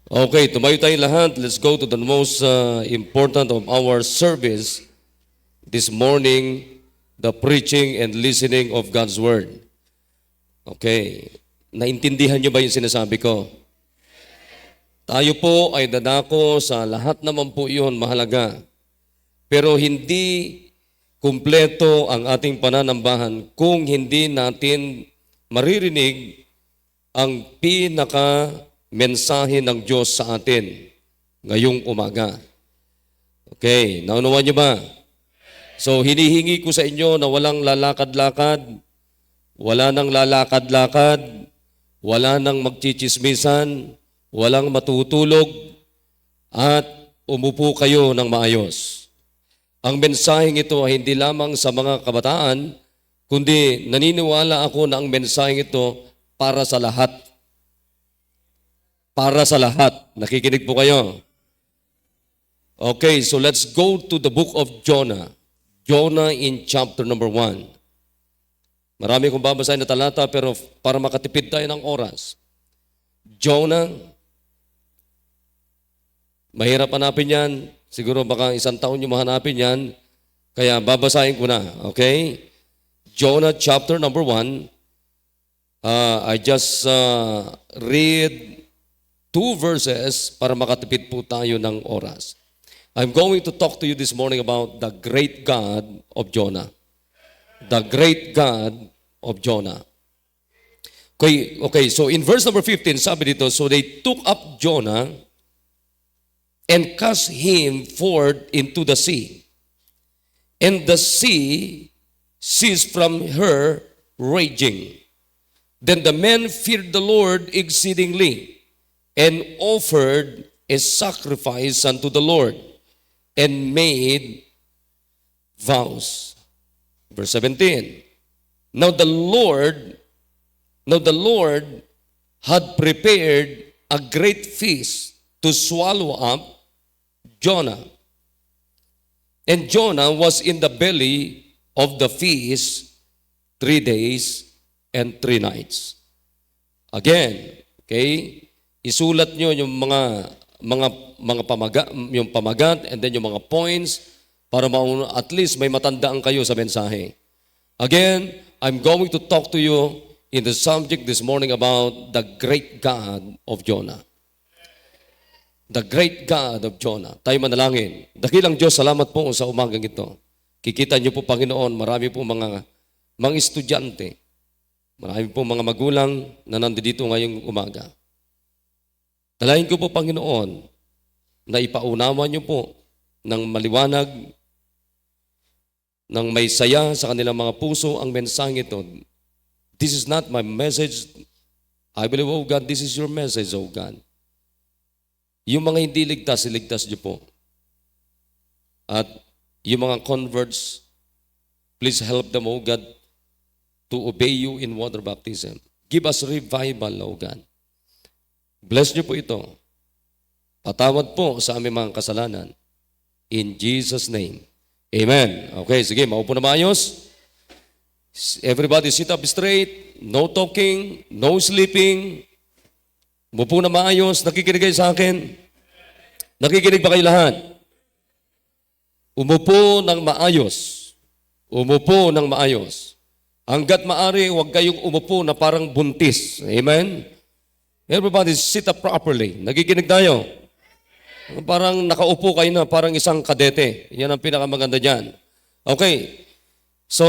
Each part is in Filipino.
Okay, tumayo tayong lahat. Let's go to the most important of our service this morning, the preaching and listening of God's Word. Okay, naintindihan niyo ba yung sinasabi ko? Tayo po ay dadako sa lahat naman po yun, mahalaga. Pero hindi kumpleto ang ating pananambahan kung hindi natin maririnig ang mensahe ng Diyos sa atin ngayong umaga. Okay, naunawan niyo ba? So, hinihingi ko sa inyo na walang lalakad-lakad, wala nang lalakad-lakad, wala nang magchichismisan, walang matutulog, at umupo kayo ng maayos. Ang mensaheng ito ay hindi lamang sa mga kabataan, kundi naniniwala ako na ang mensaheng ito para sa lahat. Para sa lahat. Nakikinig po kayo. Okay, so let's go to the book of Jonah. Jonah in chapter number 1. Marami kong babasahin na talata pero para makatipid tayo ng oras. Jonah, mahirap hanapin yan. Siguro baka isang taon nyo mahanapin yan. Kaya babasahin ko na. Okay? Jonah chapter number 1. I just read 2 verses para makatipid po tayo ng oras. I'm going to talk to you this morning about the great God of Jonah. The great God of Jonah. Okay, so in verse number 15, sabi dito, so they took up Jonah and cast him forth into the sea. And the sea ceased from her raging. Then the men feared the Lord exceedingly, and offered a sacrifice unto the Lord, and made vows. Verse 17. Now the Lord had prepared a great feast to swallow up Jonah. And Jonah was in the belly of the feast 3 days and 3 nights. Again, okay? Isulat nyo yung mga pamagat and then yung mga points para at least may matandaan kayo sa mensahe. Again, I'm going to talk to you in the subject this morning about the great God of Jonah. The great God of Jonah. Tayo manalangin. Dakilang Diyos, salamat po sa umagang ito. Kikita niyo po, Panginoon, marami po mga estudyante, marami po mga magulang na nandito ngayong umaga. Dalahin ko po, Panginoon, na ipaunawa niyo po ng maliwanag, ng may saya sa kanilang mga puso ang mensaheng ito. This is not my message. I believe, oh God, this is your message, oh God. Yung mga hindi ligtas, iligtas niyo po. At yung mga converts, please help them, oh God, to obey you in water baptism. Give us revival, oh God. Bless niyo po ito. Patawad po sa aming mga kasalanan. In Jesus' name. Amen. Okay, sige, maupo na maayos. Everybody sit up straight. No talking, no sleeping. Umupo na maayos. Nakikinig kayo sa akin? Nakikinig ba kayo lahat? Umupo ng maayos. Umupo ng maayos. Hanggat maaari, huwag kayong umupo na parang buntis. Amen? Everybody sit up properly. Nakikinig tayo. Parang nakaupo kayo na, parang isang kadete. Yan ang pinakamaganda dyan. Okay. So,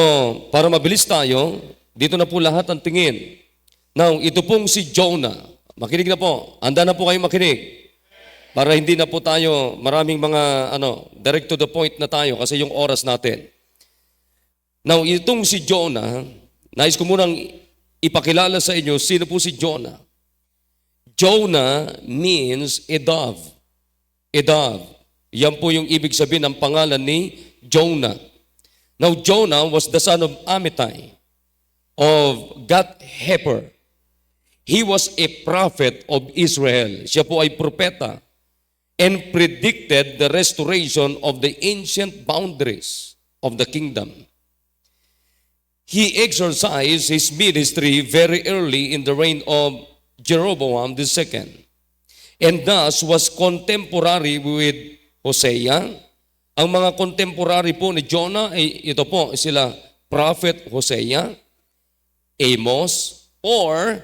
para mabilis tayo, dito na po lahat ang tingin. Now, ito pong si Jonah. Makinig na po. Handa na po kayo makinig. Para hindi na po tayo, maraming mga, direct to the point na tayo kasi yung oras natin. Now, itong si Jonah, nais ko munang ipakilala sa inyo, sino po si Jonah? Jonah means a dove. A dove. Yan po yung ibig sabihin ng pangalan ni Jonah. Now, Jonah was the son of Amittai, of Gath-hepher. He was a prophet of Israel. Siya po ay propeta and predicted the restoration of the ancient boundaries of the kingdom. He exercised his ministry very early in the reign of Jeroboam II. and thus was contemporary with Hosea. Ang mga contemporary po ni Jonah ay ito po, sila Prophet Hosea, Amos, or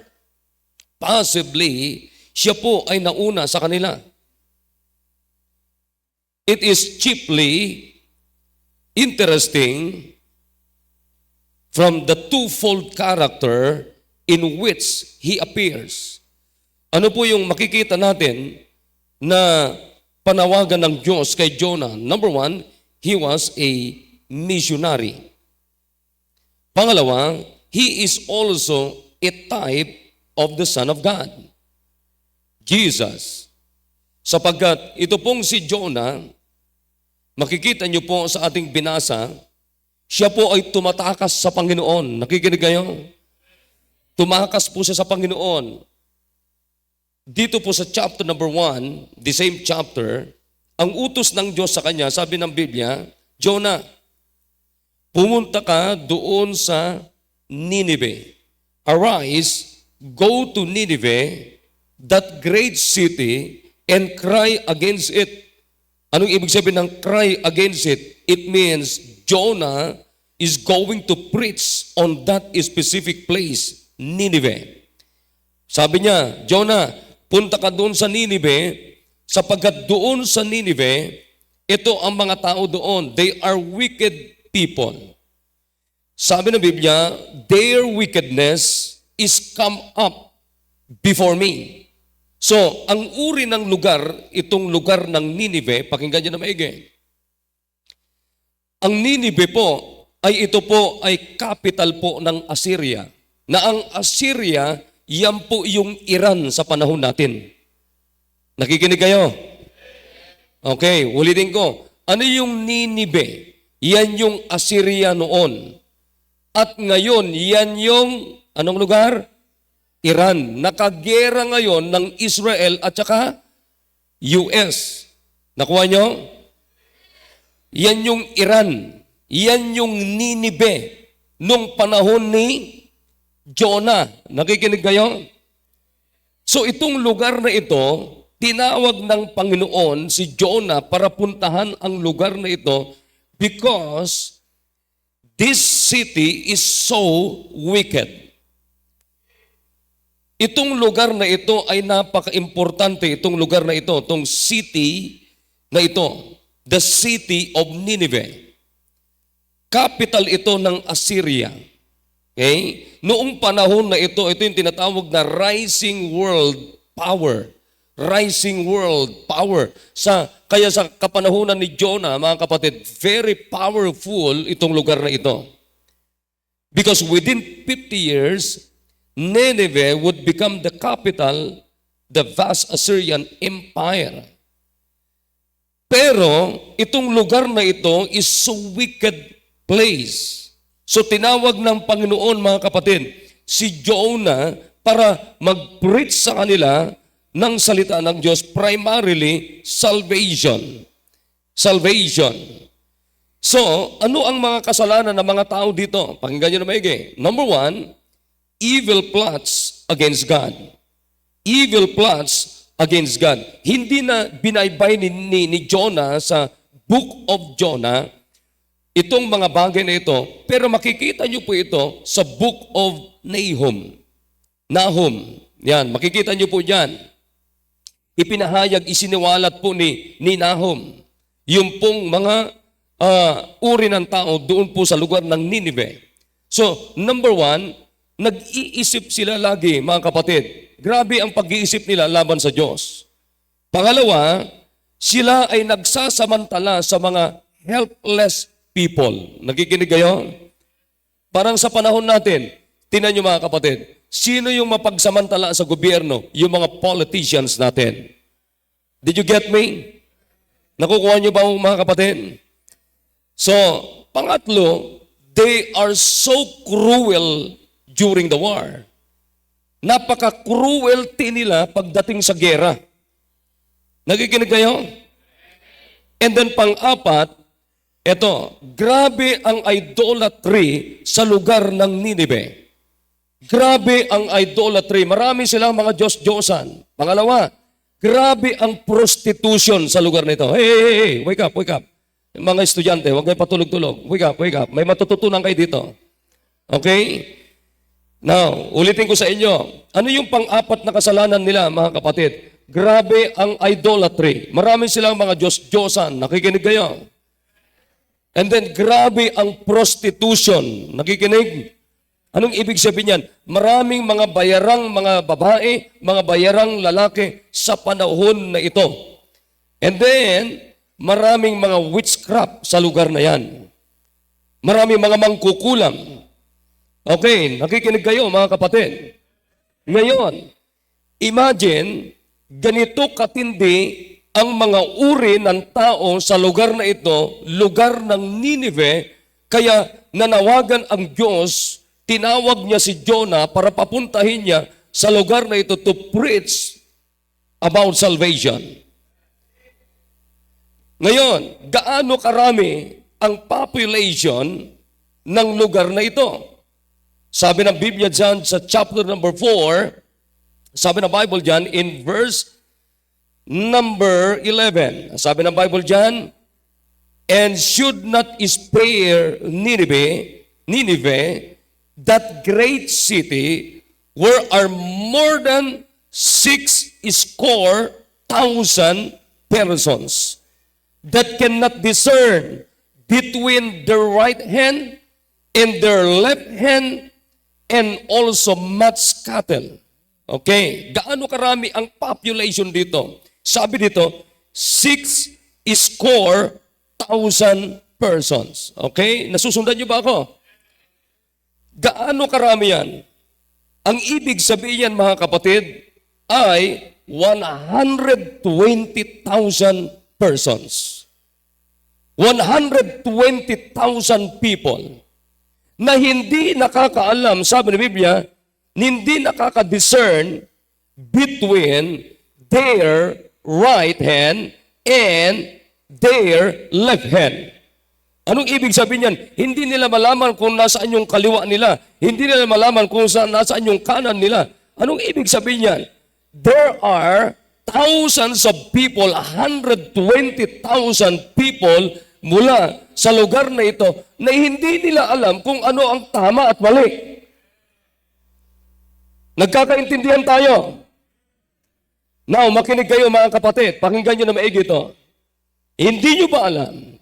possibly siya po ay nauna sa kanila. It is chiefly interesting from the twofold character in which he appears. Ano po yung makikita natin na panawagan ng Diyos kay Jonah? Number one, he was a missionary. Pangalawa, he is also a type of the Son of God, Jesus. Sapagkat ito pong si Jonah, makikita niyo po sa ating binasa, siya po ay tumatakas sa Panginoon. Nakikinig kayo? Tumakas po siya sa Panginoon. Dito po sa chapter number 1, the same chapter, ang utos ng Diyos sa kanya, sabi ng Biblia, Jonah, pumunta ka doon sa Nineveh. Arise, go to Nineveh, that great city, and cry against it. Anong ibig sabihin ng cry against it? It means Jonah is going to preach on that specific place, Nineveh. Sabi niya, Jonah, punta ka doon sa Nineveh, sapagkat doon sa Nineveh, ito ang mga tao doon. They are wicked people. Sabi ng Biblia, their wickedness is come up before me. So, ang uri ng lugar, itong lugar ng Nineveh, pakinggan niyo na maigi. Ang Nineveh po, ito po ay capital po ng Assyria. Na ang Assyria, yan po yung Iran sa panahon natin. Nakikinig kayo? Okay, ulitin ko. Ano yung Nineveh? Yan yung Assyria noon. At ngayon, yan yung, anong lugar? Iran. Nakagera ngayon ng Israel at saka US. Nakuha nyo? Yan yung Iran. Yan yung Nineveh nung panahon ni Jonah. Nakikinig kayo? So itong lugar na ito, tinawag ng Panginoon si Jonah para puntahan ang lugar na ito because this city is so wicked. Itong lugar na ito ay napaka-importante, itong lugar na ito, itong city na ito, the city of Nineveh. Capital ito ng Assyria. Okay? Noong panahon na ito yung tinatawag na rising world power. Rising world power. Kaya sa kapanahunan ni Jonah, mga kapatid, very powerful itong lugar na ito. Because within 50 years, Nineveh would become the capital, the vast Assyrian Empire. Pero itong lugar na ito is so wicked place. So tinawag ng Panginoon, mga kapatid, si Jonah para mag-preach sa kanila ng salita ng Diyos, primarily salvation. Salvation. So, ano ang mga kasalanan ng mga tao dito? Pakinggan nyo na maigi. Number one, evil plots against God. Evil plots against God. Hindi na binaybay ni Jonah sa Book of Jonah itong mga bagay na ito, pero makikita nyo po ito sa Book of Nahum. Nahum. Yan, makikita nyo po dyan. Ipinahayag, isiniwalat po ni Nahum yung pong mga uri ng tao doon po sa lugar ng Nineveh. So, number one, nag-iisip sila lagi, mga kapatid. Grabe ang pag-iisip nila laban sa Diyos. Pangalawa, sila ay nagsasamantala sa mga helpless people. Nakikinig kayo? Parang sa panahon natin, tingnan nyo mga kapatid, sino yung mapagsamantala sa gobyerno? Yung mga politicians natin. Did you get me? Nakukuha nyo ba mga kapatid? So, pangatlo, they are so cruel during the war. Napaka-cruelty nila pagdating sa gera. Nakikinig kayo? And then pang-apat, eto, grabe ang idolatry sa lugar ng Nineveh. Grabe ang idolatry. Marami silang mga Diyos-Diyosan. Pangalawa, Grabe ang prostitution sa lugar na ito. Hey, wake up, wake up. Mga estudyante, huwag kayo patulog-tulog. Wake up, wake up. May matututunan kayo dito. Okay? Now, ulitin ko sa inyo. Ano yung pang-apat na kasalanan nila, mga kapatid? Grabe ang idolatry. Marami silang mga Diyos-Diyosan. Nakikinig kayo? And then, grabe ang prostitution. Nakikinig? Anong ibig sabihin yan? Maraming mga bayarang mga babae, mga bayarang lalaki sa panahon na ito. And then, maraming mga witchcraft sa lugar na yan. Maraming mga mangkukulam. Okay, nakikinig kayo mga kapatid. Ngayon, imagine, ganito katindi ang mga uri ng tao sa lugar na ito, lugar ng Nineveh, kaya nanawagan ang Diyos, tinawag niya si Jonah para papuntahin niya sa lugar na ito to preach about salvation. Ngayon, gaano karami ang population ng lugar na ito? Sabi ng Biblia dyan sa chapter number 4, sabi ng Bible dyan in verse number 11. Sabi ng Bible dyan, and should not spare Nineveh, that great city, where are more than 60,000 persons that cannot discern between their right hand and their left hand, and also much cattle. Okay, gaano karami ang population dito? Sabi dito, 60,000 persons. Okay, nasusundan niyo ba ako? Gaano karami yan? Ang ibig sabihin yan, mga kapatid, ay 120,000 persons. 120,000 people na hindi nakakaalam, sabi ng Biblia, hindi nakaka-discern between their right hand and their left hand. Anong ibig sabihin yan? Hindi nila malaman kung nasaan yung kaliwa nila. Hindi nila malaman kung nasaan yung kanan nila. Anong ibig sabihin yan? There are thousands of people, 120,000 people mula sa lugar na ito na hindi nila alam kung ano ang tama at mali. Nagkakaintindihan tayo. Now, makinig kayo mga kapatid. Pakinggan nyo na maigi ito. Hindi nyo ba alam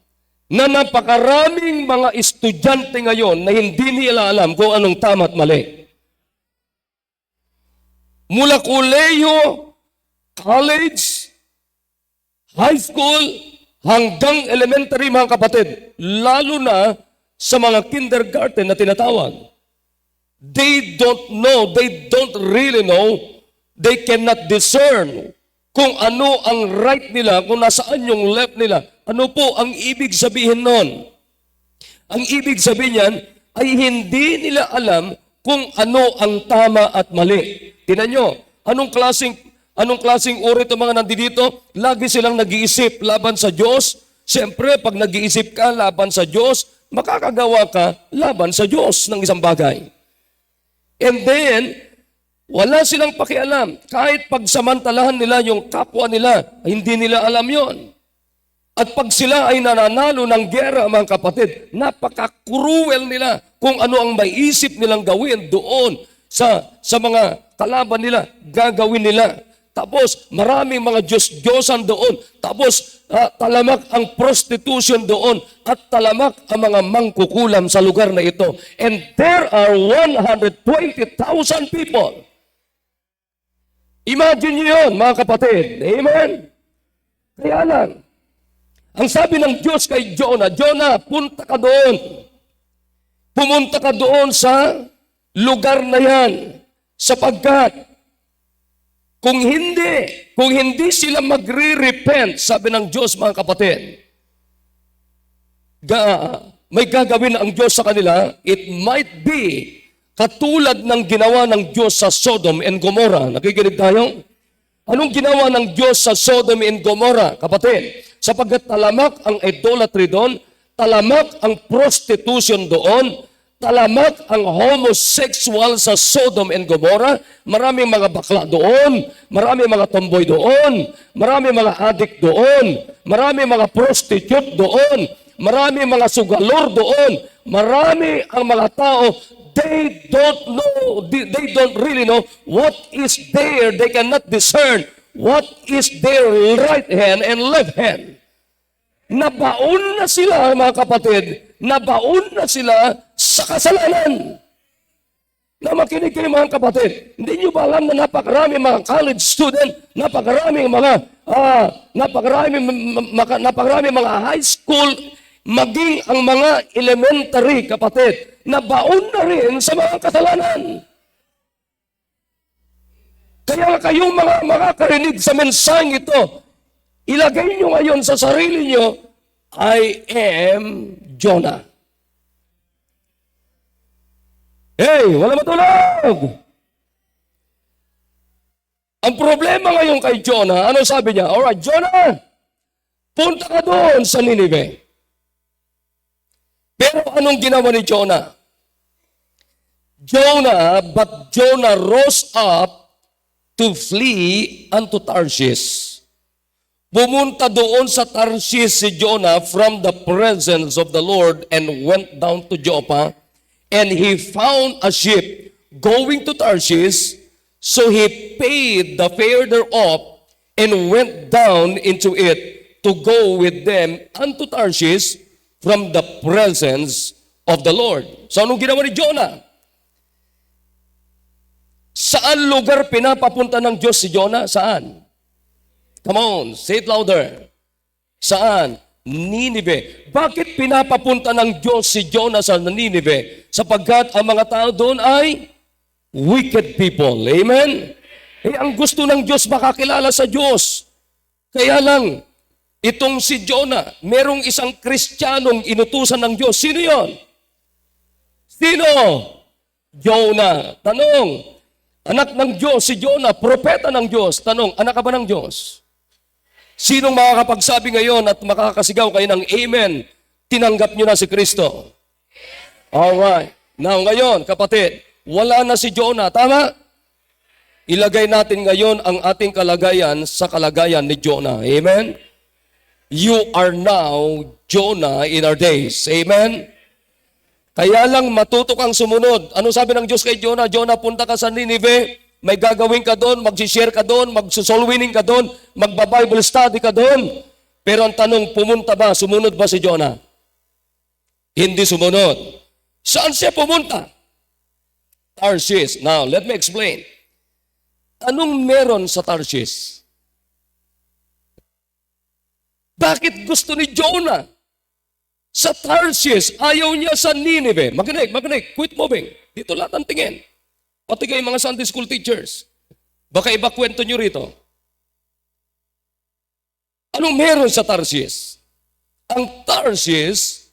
na napakaraming mga estudyante ngayon na hindi nila alam kung anong tama at mali? Mula kolehiyo, college, high school, hanggang elementary mga kapatid, lalo na sa mga kindergarten na tinatawag. They don't know, they don't really know, they cannot discern kung ano ang right nila, kung nasaan yung left nila. Ano po ang ibig sabihin nun? Ang ibig sabihin yan ay hindi nila alam kung ano ang tama at mali. Tingnan nyo, anong klaseng uri itong mga nandito? Lagi silang nag-iisip laban sa Diyos. Siyempre, pag nag-iisip ka laban sa Diyos, makakagawa ka laban sa Diyos ng isang bagay. And then, wala silang pakialam. Kahit pagsamantalahan nila yung kapwa nila, hindi nila alam yon. At pag sila ay nananalo ng gera, mga kapatid, napaka-cruel nila kung ano ang maiisip nilang gawin doon sa mga kalaban nila, gagawin nila. Tapos, maraming mga Diyos-Diyosan doon. Tapos, talamak ang prostitution doon at talamak ang mga mangkukulam sa lugar na ito. And there are 120,000 people. Imagine niyo yun, mga kapatid. Amen? Kaya lang, ang sabi ng Diyos kay Jonah, Jonah, punta ka doon. Pumunta ka doon sa lugar na yan. Sapagkat, kung hindi sila magre-repent, sabi ng Diyos, mga kapatid, may gagawin ang Diyos sa kanila, it might be katulad ng ginawa ng Diyos sa Sodom and Gomorrah. Nakikinig tayo? Anong ginawa ng Diyos sa Sodom and Gomorrah, kapatid? Sapagkat talamak ang idolatry doon, talamak ang prostitution doon, talamak ang homosexual sa Sodom and Gomorrah. Maraming mga bakla doon, maraming mga tomboy doon, maraming mga adik doon, maraming mga prostitute doon, maraming mga sugalor doon, marami ang mga tao, they don't really know what is there. They cannot discern what is their right hand and left hand. Nabaon na sila, mga kapatid, nabaon na sila sa kasalanan. Na makinig kayo, mga kapatid, hindi nyo ba alam na napakarami mga college student, napakarami mga high school, maging ang mga elementary, kapatid, nabaon na rin sa mga kasalanan. Kaya kayong mga makakarinig sa mensaheng ito, ilagay nyo ngayon sa sarili nyo, I am Jonah. Hey, wala matulog! Ang problema ngayon kay Jonah, ano sabi niya? Alright, Jonah, punta ka doon sa Nineveh. Pero anong ginawa ni Jonah? But Jonah rose up to flee unto Tarshish. Pumunta doon sa Tarshish si Jonah from the presence of the Lord and went down to Joppa, and he found a ship going to Tarshish, so he paid the fare thereof and went down into it to go with them unto Tarshish from the presence of the Lord. So anong ginawa ni Jonah? Saan lugar pinapapunta ng Diyos si Jonah? Saan? Come on, say it louder. Saan? Nineveh. Bakit pinapapunta ng Diyos si Jonah sa Nineveh? Sapagkat ang mga tao doon ay wicked people. Amen? Ang gusto ng Diyos makakilala sa Diyos. Kaya lang, itong si Jonah, merong isang Kristiyanong inutusan ng Diyos. Sino yon? Sino? Jonah. Tanong, anak ng Diyos si Jonah, propeta ng Diyos. Tanong, anak ka ba ng Diyos? Sinong makakapagsabi ngayon at makakasigaw kayo ng amen? Tinanggap nyo na si Kristo. Alright. Now ngayon, kapatid, wala na si Jonah. Tama? Ilagay natin ngayon ang ating kalagayan sa kalagayan ni Jonah. Amen? You are now Jonah in our days. Amen? Kaya lang matuto kang sumunod. Ano sabi ng Diyos kay Jonah? Jonah, punta ka sa Nineveh. May gagawin ka doon, mag-share ka doon, mag-soul winning ka doon, magba-Bible study ka doon. Pero ang tanong, pumunta ba, sumunod ba si Jonah? Hindi sumunod. Saan siya pumunta? Tarshish. Now, let me explain. Anong meron sa Tarshish? Bakit gusto ni Jonah sa Tarshish? Ayaw niya sa Nineveh. Makinig, quit moving. Dito lahat ang tingin. Pati kayo mga Sunday school teachers. Baka iba kwento nyo rito. Anong meron sa Tarshish? Ang Tarshish,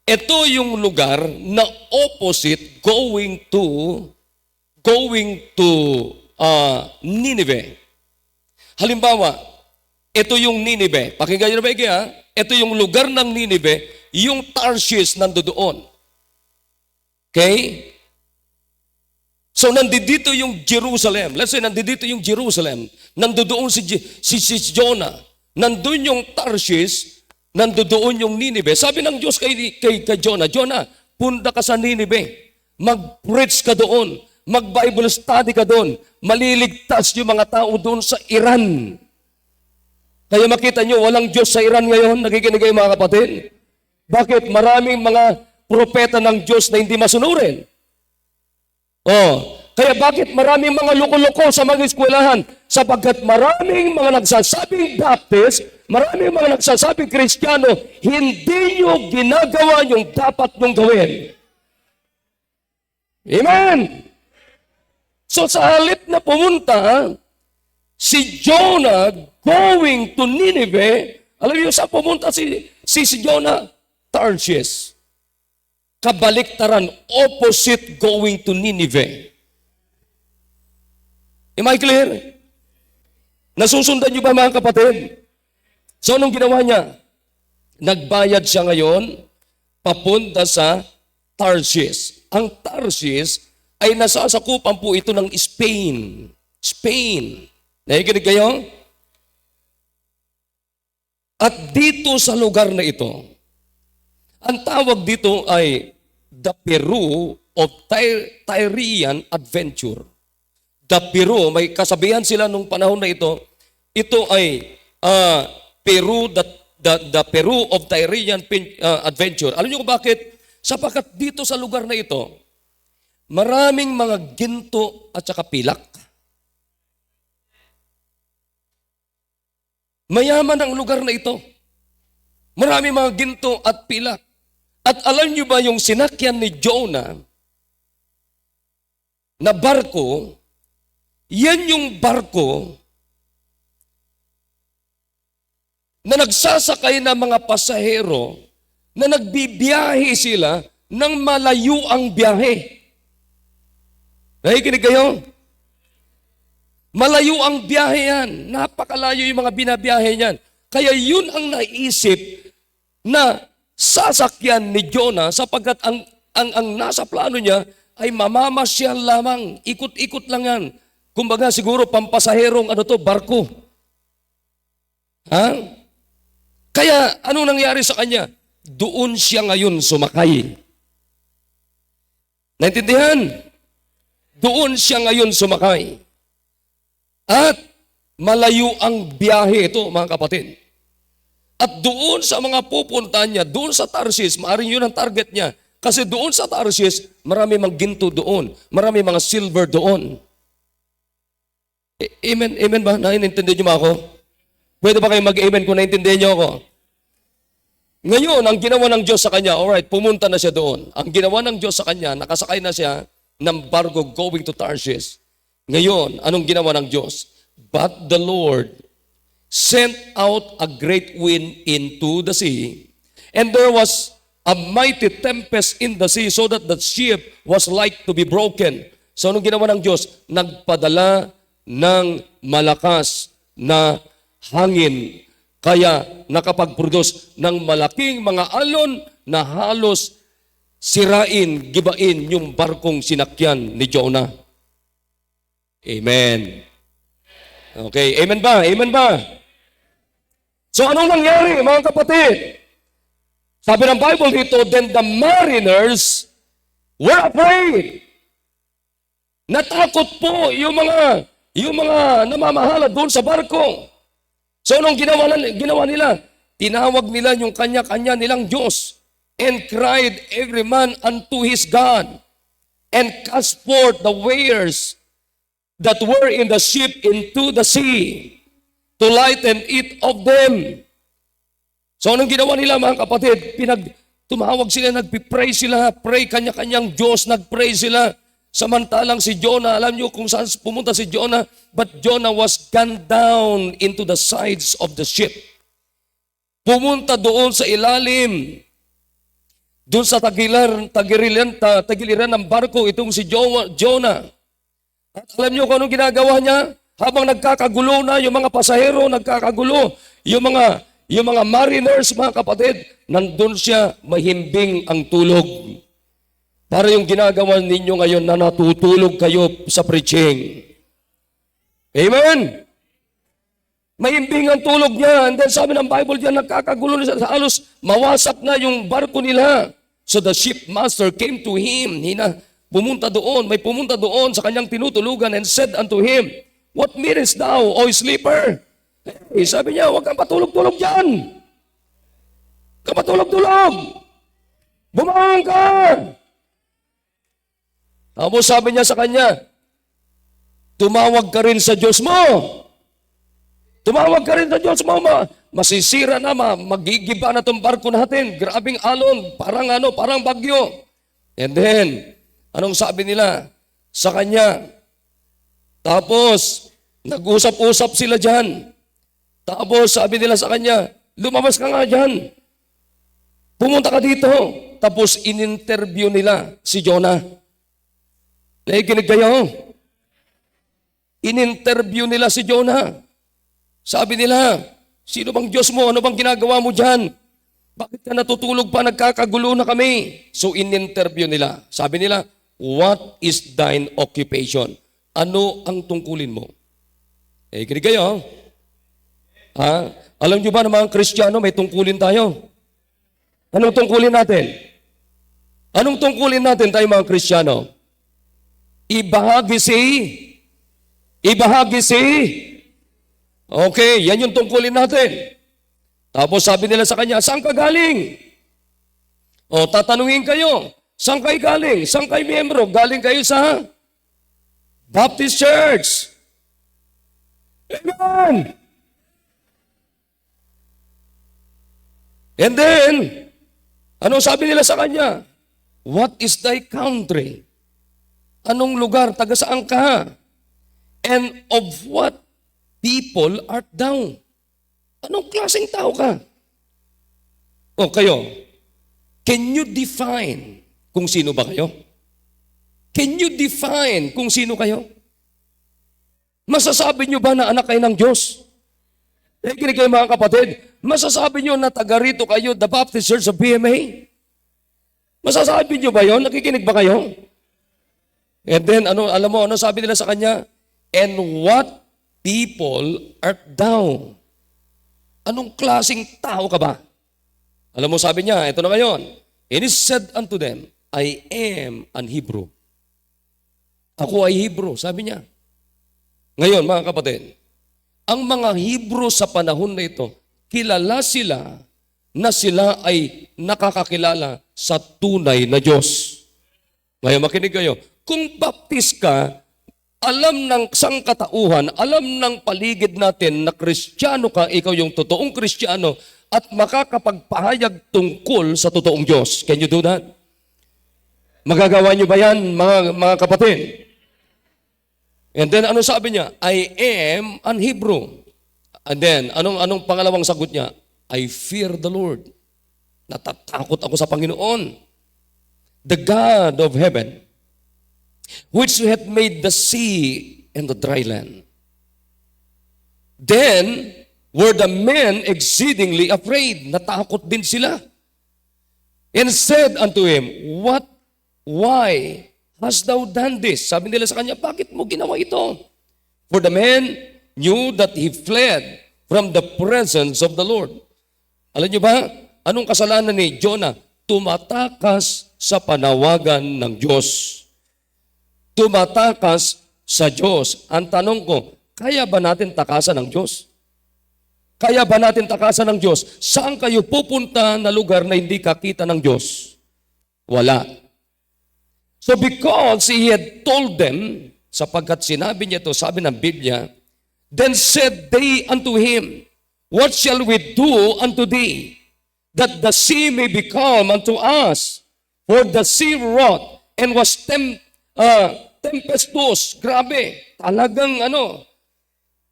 ito yung lugar na opposite going to Nineveh. Halimbawa, ito yung Nineveh. Pakinggan nyo na ba ha? Ito yung lugar ng Nineveh, yung Tarshish nandoon. Okay? So nandito yung Jerusalem. Let's say nandito yung Jerusalem. Nandoon si Jonah. Nandun yung Tarshish. Nandoon yung Nineveh. Sabi ng Diyos kay Jonah, Jonah, punta ka sa Nineveh. Mag-preach ka doon. Mag-Bible study ka doon. Maliligtas yung mga tao doon sa Iran. Kaya makita nyo, walang Diyos sa Iran ngayon. Nakikinig kayo mga kapatid. Bakit? Maraming mga propeta ng Diyos na hindi masunurin. Kaya bakit maraming mga loko-loko sa mga eskwelahan? Sapagkat maraming mga nagsasabing Baptist, maraming mga nagsasabing Kristiyano, hindi nyo ginagawa yung dapat nyong gawin. Amen! So sa halip na pumunta, si Jonah going to Nineveh, alam niyo saan pumunta si Jonah? Tarshish. Kabaliktaran, opposite going to Nineveh. Am I clear? Nasusundan niyo ba mga kapatid? So anong ginawa niya? Nagbayad siya ngayon, papunta sa Tarshish. Ang Tarshish ay nasasakupan po ito ng Spain. Spain. Nakikinig kayo? At dito sa lugar na ito, ang tawag dito ay the Peru of Tyrian adventure. The Peru, may kasabihan sila nung panahon na ito ay Peru, the Peru of Tyrian adventure. Alam niyo kung bakit? Sapagkat dito sa lugar na ito, maraming mga ginto at saka pilak. Mayaman ang lugar na ito. Maraming mga ginto at pilak. At alam niyo ba yung sinakyan ni Jonah na barko, yan yung barko na nagsasakay ng mga pasahero na nagbibiyahe sila ng malayo ang biyahe. Nakikinig kayo? Malayo ang biyahe yan. Napakalayo yung mga binabiyahe niyan. Kaya yun ang naisip na sasakyan ni Jonah sapagkat ang nasa plano niya ay mamamasyal lamang. Ikot-ikot lang yan. Kumbaga siguro pampasaherong barko. Ha? Kaya ano nangyari sa kanya? Doon siya ngayon sumakay. Naintindihan? Doon siya ngayon sumakay. At malayo ang biyahe ito, mga kapatid. At doon sa mga pupuntahan niya, doon sa Tarshish, maaaring yun ang target niya. Kasi doon sa Tarshish, marami mga ginto doon. Marami mga silver doon. Amen? Amen ba? Naiintindihan niyo ba ako? Pwede ba kayo mag-amen kung naiintindihan niyo ako? Ngayon, ang ginawa ng Diyos sa kanya, alright, pumunta na siya doon. Ang ginawa ng Diyos sa kanya, nakasakay na siya ng barko going to Tarshish. Ngayon, anong ginawa ng Diyos? But the Lord sent out a great wind into the sea, and there was a mighty tempest in the sea, so that the ship was like to be broken. So anong ginawa ng Diyos? Nagpadala ng malakas na hangin, kaya nakapag-produce ng malaking mga alon na halos sirain, gibain yung barkong sinakyan ni Jonah. Amen. Okay, amen ba? Amen ba? So anong nangyari, mga kapatid? Sabi ng Bible dito, then the mariners were afraid. Natakot po yung mga namamahala doon sa barko. So anong ginawa nila? Tinawag nila yung kanya-kanya nilang Diyos and cried every man unto his God and cast forth the wares that were in the ship into the sea to lighten it of them. So anong ginawa nila, mga kapatid? Tumawag sila, nagpipray sila, pray kanya-kanyang Diyos, nagpray sila. Samantalang si Jonah, alam niyo kung saan pumunta si Jonah? But Jonah was gone down into the sides of the ship. Pumunta doon sa ilalim, doon sa tagiliran ng barko, itong si Jonah. At alam niyo kung anong ginagawa niya? Habang nagkakagulo na yung mga pasahero, nagkakagulo, yung mga mariners, mga kapatid, nandun siya, mahimbing ang tulog. Para yung ginagawa ninyo ngayon na natutulog kayo sa preaching. Amen? Mahimbing ang tulog niya. And then sabi ng Bible diyan, nagkakagulo na sa halos, mawasak na yung barko nila. So the shipmaster came to him. May pumunta doon sa kanyang tinutulugan and said unto him, what meanest thou, O sleeper? Sabi niya, huwag kang patulog-tulog dyan. Huwag kang patulog-tulog. Bumangon ka. Tapos sabi niya sa kanya, tumawag ka rin sa Diyos mo. Tumawag ka rin sa Diyos mo. Masisira na, magigiba na itong barko natin. Grabing alon, parang bagyo. And then, anong sabi nila sa kanya? Tapos, nag-usap-usap sila dyan. Tapos, sabi nila sa kanya, lumabas ka nga dyan. Pumunta ka dito. Tapos, in-interview nila si Jonah. Nakikinig kayo? In-interview nila si Jonah. Sabi nila, sino bang Diyos mo? Ano bang ginagawa mo dyan? Bakit ka natutulog pa? Nagkakagulo na kami. So in-interview nila. Sabi nila, what is thine occupation? Ano ang tungkulin mo? Kinig kayo. Ha? Alam niyo ba na mga Kristiyano, may tungkulin tayo? Anong tungkulin natin? Anong tungkulin natin tayo mga Kristiyano? Ibahagi si. Okay, yan yung tungkulin natin. Tapos sabi nila sa kanya, saan ka galing? O, tatanungin kayo, saan kayo galing? Saan kayo miyembro? Galing kayo sa Baptist Church. Amen! And then, ano sabi nila sa kanya? What is thy country? Anong lugar? Taga saan ka? And of what people art thou? Anong klaseng tao ka? O kayo, can you define kung sino ba kayo? Can you define kung sino kayo? Masasabi nyo ba na anak kayo ng Diyos? Kinig kayo mga kapatid, masasabi nyo na taga rito kayo, the Baptist Church of BMA? Masasabi nyo ba yun? Nakikinig ba kayo? And then, alam mo, ano sabi nila sa kanya? And what people art thou? Anong klaseng tao ka ba? Alam mo, sabi niya, ito na ngayon. And he said unto them, I am an Hebrew. Ako ay Hebrew, sabi niya. Ngayon, mga kapatid, ang mga Hebrew sa panahon na ito, kilala sila na sila ay nakakakilala sa tunay na Diyos. Ngayon, makinig kayo. Kung baptist ka, alam ng sangkatauhan, alam ng paligid natin na Kristiyano ka, ikaw yung totoong Kristiyano at makakapagpahayag tungkol sa totoong Diyos. Can you do that? Magagawa niyo ba yan, mga kapatid? And then, ano sabi niya? I am an Hebrew. And then, anong pangalawang sagot niya? I fear the Lord. Natatakot ako sa Panginoon. The God of heaven, which hath made the sea and the dry land. Then were the men exceedingly afraid. Natakot din sila. And said unto him, why hast thou done this? Sabi nila sa kanya, bakit mo ginawa ito? For the men knew that he fled from the presence of the Lord. Alam niyo ba, anong kasalanan ni Jonah? Tumatakas sa panawagan ng Diyos. Tumatakas sa Diyos. Ang tanong ko, kaya ba natin takasan ng Diyos? Kaya ba natin takasan ng Diyos? Saan kayo pupunta na lugar na hindi kakita ng Diyos? Wala. So because he had told them, sapagkat sinabi niya ito, sabi ng Biblia, then said they unto him, what shall we do unto thee, that the sea may become unto us? For the sea wrought and was tempestuous. Grabe. Talagang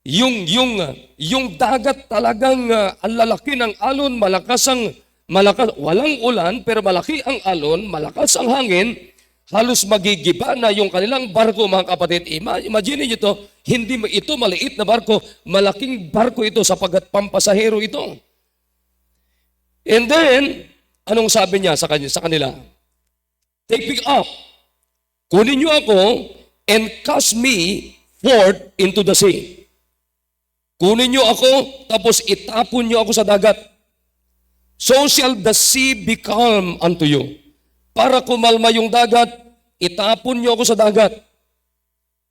yung dagat talagang ang lalaki ng alon, malakas, walang ulan, pero malaki ang alon, malakas ang hangin, halos magigiba na yung kanilang barko, mga kapatid. Imagine niyo ito, hindi ito maliit na barko, malaking barko ito sapagkat pampasahero ito. And then, anong sabi niya sa kanila? Take me up. Kunin niyo ako and cast me forth into the sea. Kunin niyo ako, tapos itapon niyo ako sa dagat. So shall the sea be calm unto you. Para kumalma yung dagat, itapon niyo ako sa dagat.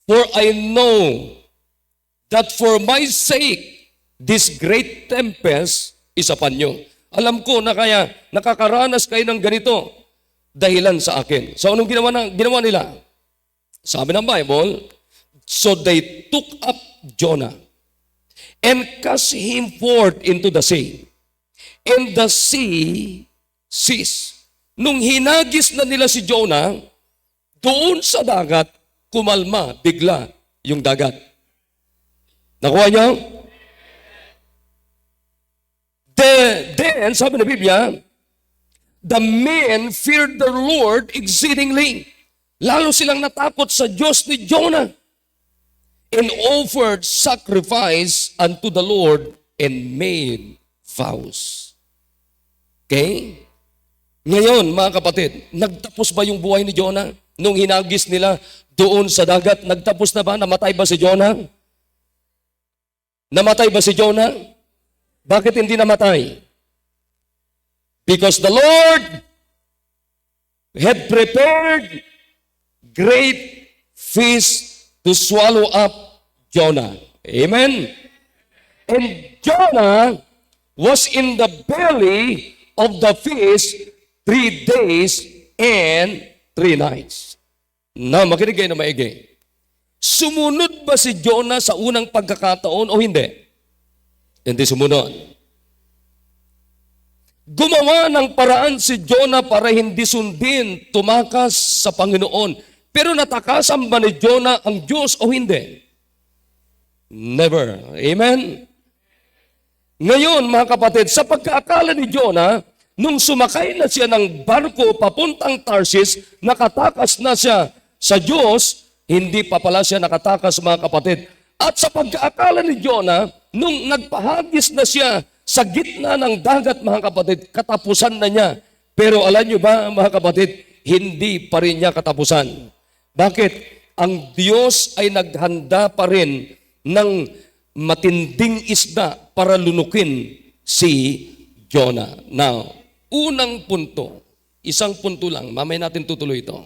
For I know that for my sake, this great tempest is upon you. Alam ko na kaya nakakaranas kayo ng ganito dahilan sa akin. So anong ginawa nila? Sabi ng Bible, so they took up Jonah and cast him forth into the sea. And the sea ceased. Nung hinagis na nila si Jonah, doon sa dagat, kumalma bigla yung dagat. Nakuha niyo? Then, sabi ng Biblia, the men feared the Lord exceedingly. Lalo silang natakot sa Diyos ni Jonah and offered sacrifice unto the Lord and made vows. Okay? Ngayon, mga kapatid, nagtapos ba yung buhay ni Jonah? Nung hinagis nila doon sa dagat, nagtapos na ba? Namatay ba si Jonah? Namatay ba si Jonah? Bakit hindi namatay? Because the Lord had prepared great fish to swallow up Jonah. Amen? And Jonah was in the belly of the fish 3 days and 3 nights. Na, makinig kayo na maigi. Sumunod ba si Jonah sa unang pagkakataon o hindi? Hindi sumunod. Gumawa ng paraan si Jonah para hindi sundin, tumakas sa Panginoon. Pero natakasan ba ni Jonah ang Diyos o hindi? Never. Amen? Ngayon, mga kapatid, sa pagkaakala ni Jonah, nung sumakay na siya ng barko papuntang Tarsis, nakatakas na siya sa Diyos, hindi pa pala siya nakatakas, mga kapatid. At sa pagkaakala ni Jonah, nung nagpahagis na siya sa gitna ng dagat, mga kapatid, katapusan na niya. Pero alam niyo ba, mga kapatid, hindi pa rin niya katapusan. Bakit? Ang Diyos ay naghanda pa rin ng matinding isda para lunukin si Jonah. Now, unang punto, isang punto lang, mamaya natin tutuloy ito.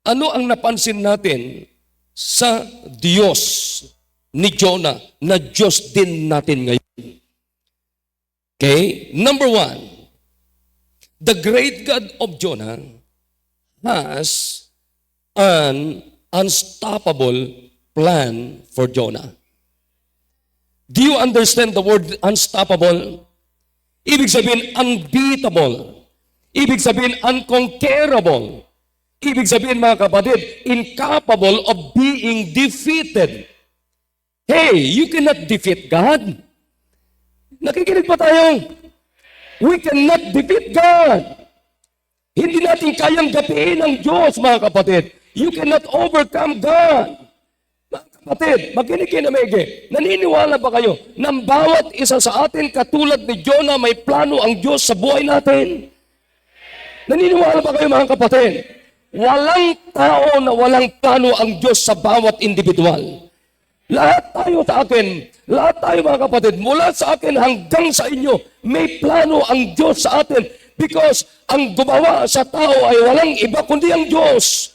Ano ang napansin natin sa Diyos ni Jonah na Diyos din natin ngayon? Okay? Number 1, the great God of Jonah has an unstoppable plan for Jonah. Do you understand the word unstoppable? Ibig sabihin unbeatable. Ibig sabihin unconquerable. Ibig sabihin, mga kapatid, incapable of being defeated. Hey, you cannot defeat God. Nakikinig pa tayo? We cannot defeat God. Hindi natin kayang gapiin ang Diyos, mga kapatid. You cannot overcome God. Mga kapatid, makinig kayo na maigi. Naniniwala ba kayo na bawat isa sa atin katulad ni Jonah may plano ang Diyos sa buhay natin? Naniniwala ba kayo, mga kapatid? Walang tao na walang plano ang Diyos sa bawat individual. Lahat tayo sa akin, lahat tayo, mga kapatid, mula sa akin hanggang sa inyo, may plano ang Diyos sa atin because ang gumawa sa tao ay walang iba kundi ang Diyos.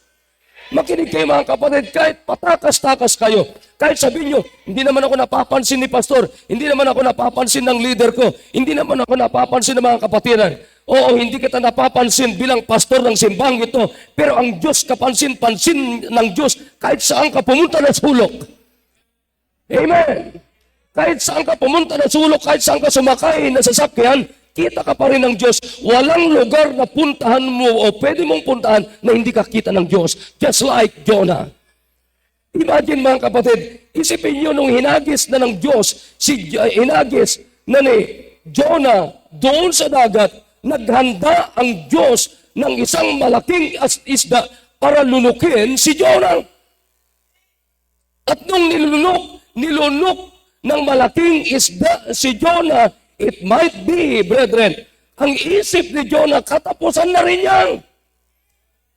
Makinig kayo, mga kapatid, kahit patakas-takas kayo, kahit sabihin nyo, hindi naman ako napapansin ni pastor, hindi naman ako napapansin ng leader ko, hindi naman ako napapansin ng mga kapatiran. Oo, hindi kita napapansin bilang pastor ng simbang ito, pero ang Diyos, kapansin-pansin ng Diyos, kahit saan ka pumunta na sulok. Amen. Kahit saan ka pumunta na sulok, kahit saan ka sumakay na sasakyan, kita ka pa rin ng Diyos. Walang lugar na puntahan mo o pwede mong puntahan na hindi ka kita ng Diyos. Just like Jonah. Imagine, mga kapatid, isipin nyo nung hinagis na ng Diyos, hinagis na ni Jonah doon sa dagat, naghanda ang Diyos ng isang malaking isda para lunukin si Jonah. At nung nilunok ng malaking isda si Jonah, it might be, brethren, ang isip ni Jonah, katapusan na rin yan.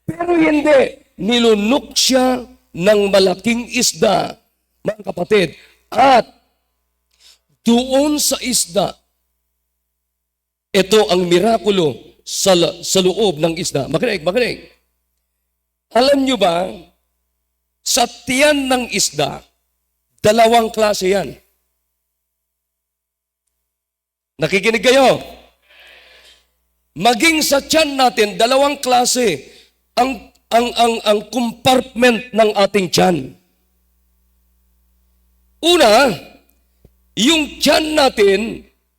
Pero hindi, nilunok siya ng malaking isda, mga kapatid. At doon sa isda, ito ang mirakulo sa loob ng isda. Makinig. Alam nyo ba, sa tiyan ng isda, dalawang klase yan. Nakikinig kayo? Maging sa tiyan natin, dalawang klase ang compartment ng ating tiyan. Una, yung tiyan natin